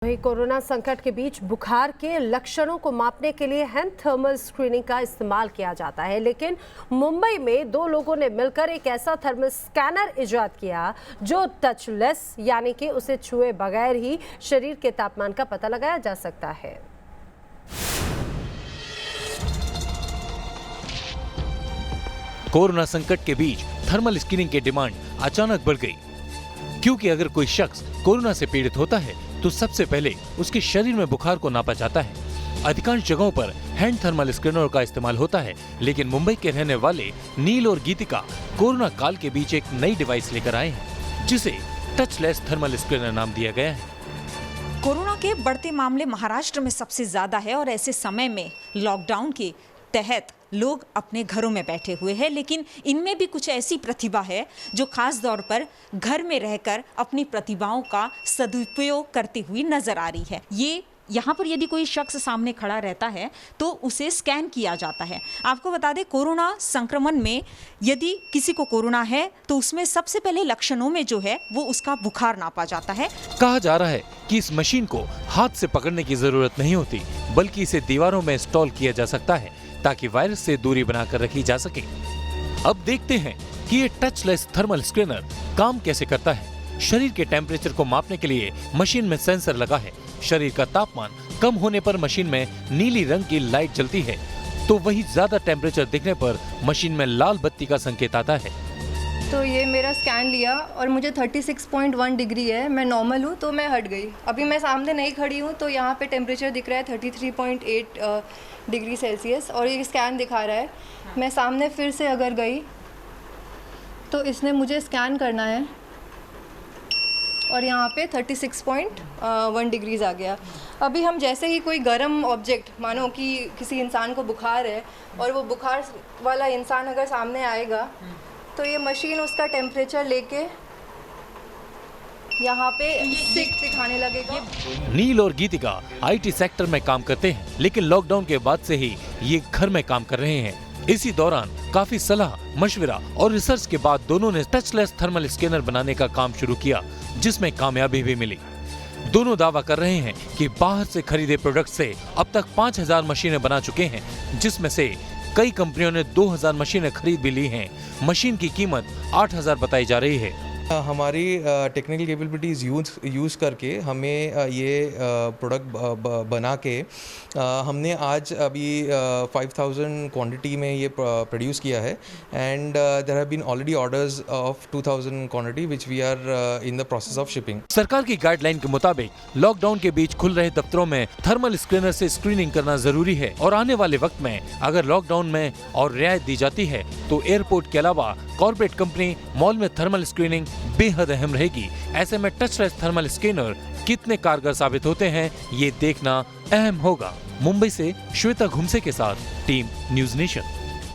वहीं कोरोना संकट के बीच बुखार के लक्षणों को मापने के लिए हैंड थर्मल स्क्रीनिंग का इस्तेमाल किया जाता है, लेकिन मुंबई में दो लोगों ने मिलकर एक ऐसा थर्मल स्कैनर इजाद किया जो टचलेस यानी कि उसे छुए बगैर ही शरीर के तापमान का पता लगाया जा सकता है। कोरोना संकट के बीच थर्मल स्क्रीनिंग की डिमांड अचानक बढ़ गई, क्योंकि अगर कोई शख्स कोरोना से पीड़ित होता है तो सबसे पहले उसके शरीर में बुखार को नापा जाता है। अधिकांश जगहों पर हैंड थर्मल स्कैनर का इस्तेमाल होता है, लेकिन मुंबई के रहने वाले नील और गीतिका कोरोना काल के बीच एक नई डिवाइस लेकर आए हैं, जिसे टचलेस थर्मल स्कैनर नाम दिया गया है। कोरोना के बढ़ते मामले महाराष्ट्र में सबसे ज्यादा है और ऐसे समय में लॉकडाउन के तहत लोग अपने घरों में बैठे हुए हैं, लेकिन इनमें भी कुछ ऐसी प्रतिभा है जो खास तौर पर घर में रहकर अपनी प्रतिभाओं का सदुपयोग करती हुई नजर आ रही है। ये यहाँ पर यदि कोई शख्स सामने खड़ा रहता है तो उसे स्कैन किया जाता है। आपको बता दें, कोरोना संक्रमण में यदि किसी को कोरोना है तो उसमें सबसे पहले लक्षणों में जो है वो उसका बुखार नापा जाता है। कहा जा रहा है कि इस मशीन को हाथ से पकड़ने की जरूरत नहीं होती, बल्कि इसे दीवारों में इंस्टॉल किया जा सकता है ताकि वायरस से दूरी बनाकर रखी जा सके। अब देखते हैं कि ये टचलेस थर्मल स्कैनर काम कैसे करता है। शरीर के टेम्परेचर को मापने के लिए मशीन में सेंसर लगा है। शरीर का तापमान कम होने पर मशीन में नीली रंग की लाइट जलती है, तो वही ज्यादा टेम्परेचर दिखने पर मशीन में लाल बत्ती का संकेत आता है। तो ये मेरा स्कैन लिया और मुझे 36.1 डिग्री है, मैं नॉर्मल हूँ तो मैं हट गई। अभी मैं सामने नहीं खड़ी हूँ तो यहाँ पे टेम्परेचर दिख रहा है 33.8 डिग्री सेल्सियस और ये स्कैन दिखा रहा है। मैं सामने फिर से अगर गई तो इसने मुझे स्कैन करना है और यहाँ पे 36.1 डिग्रीज आ गया। अभी हम जैसे ही कोई गर्म ऑब्जेक्ट, मानो कि किसी इंसान को बुखार है और वो बुखार वाला इंसान अगर सामने आएगा तो ये मशीन उसका टेम्परेचर लेके यहाँ पे दिखाने लगेगा। नील और गीतिका आईटी सेक्टर में काम करते हैं, लेकिन लॉकडाउन के बाद से ही ये घर में काम कर रहे हैं। इसी दौरान काफी सलाह, मशविरा और रिसर्च के बाद दोनों ने टचलेस थर्मल स्कैनर बनाने का काम शुरू किया, जिसमें कामयाबी भी मिली। दोनों दावा कर रहे हैं कि बाहर से खरीदे प्रोडक्ट से अब तक 5000 मशीनें बना चुके हैं, जिसमें से कई कंपनियों ने 2000 मशीनें खरीद भी ली हैं। मशीन की कीमत 8000 बताई जा रही है। हमारी टेक्निकल कैपेबिलिटीज़ यूज़ करके हमें ये प्रोडक्ट बना के हमने आज अभी 5000 क्वांटिटी में ये प्रोड्यूस किया है and there have been already orders of 2000 quantity which we are in the process of shipping. सरकार की गाइडलाइन के मुताबिक लॉकडाउन के बीच खुल रहे दफ्तरों में थर्मल स्कैनर से स्क्रीनिंग करना जरूरी है और आने वाले वक्त में अगर लॉकडाउन में और रियायत दी जाती है तो एयरपोर्ट के अलावा कॉर्पोरेट कंपनी, मॉल में थर्मल स्क्रीनिंग बेहद अहम रहेगी। ऐसे में टचलेस थर्मल स्कैनर कितने कारगर साबित होते हैं, ये देखना अहम होगा। मुंबई से श्वेता घुमसे के साथ टीम न्यूज़ नेशन।